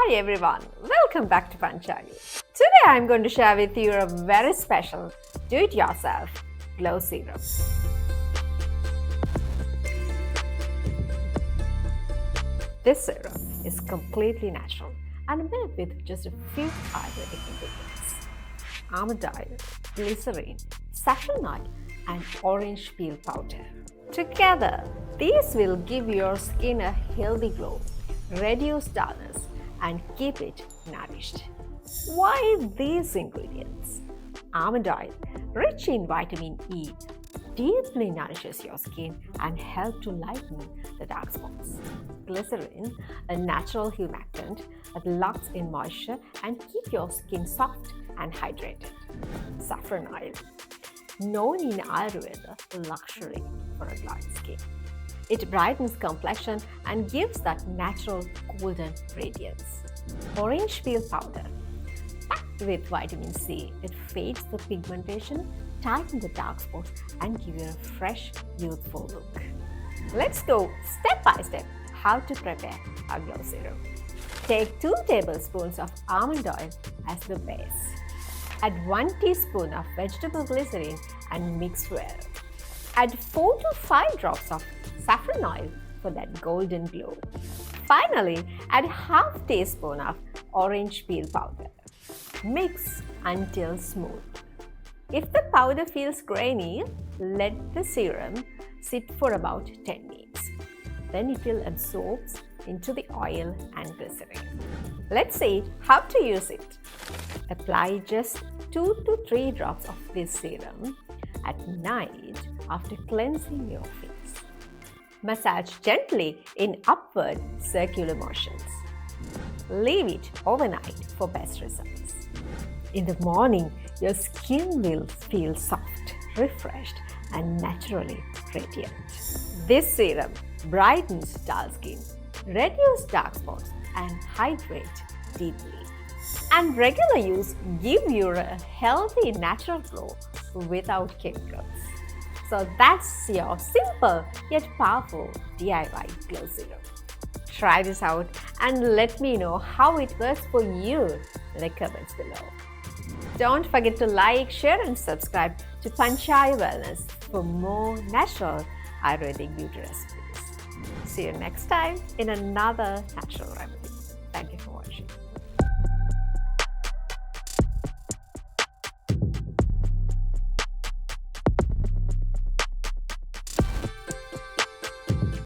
Hi everyone, welcome back to Panchayu. Today I am going to share with you a very special do-it-yourself glow serum. This serum is completely natural and made with just a few Ayurvedic ingredients: almond oil, glycerin, saffron oil, and orange peel powder. Together, these will give your skin a healthy glow, reduce dullness, and keep it nourished. Why these ingredients? Almond oil, rich in vitamin E, deeply nourishes your skin and helps to lighten the dark spots. Glycerin, a natural humectant that locks in moisture and keeps your skin soft and hydrated. Saffron oil, known in Ayurveda for luxury for a glowing skin. It brightens complexion and gives that natural golden radiance. Orange peel powder, packed with vitamin C, it fades the pigmentation, tightens the dark spots, and gives you a fresh, youthful look. Let's go step by step how to prepare our glow serum. Take 2 tablespoons of almond oil as the base. Add 1 teaspoon of vegetable glycerin and mix well. Add 4 to 5 drops of saffron oil for that golden glow. Finally, add half teaspoon of orange peel powder. Mix until smooth. If the powder feels grainy, let the serum sit for about 10 minutes. Then it will absorb into the oil and glycerin. Let's see how to use it. Apply just 2 to 3 drops of this serum at night after cleansing your face. Massage gently in upward circular motions. Leave it overnight for best results. In the morning, your skin will feel soft, refreshed, and naturally radiant. This serum brightens dull skin, reduces dark spots, and hydrates deeply. And regular use gives you a healthy natural glow without chemicals. So that's your simple yet powerful DIY glow serum. Try this out and let me know how it works for you in the comments below. Don't forget to like, share and subscribe to Panchayu Wellness for more natural Ayurvedic beauty recipes. See you next time in another natural remedy.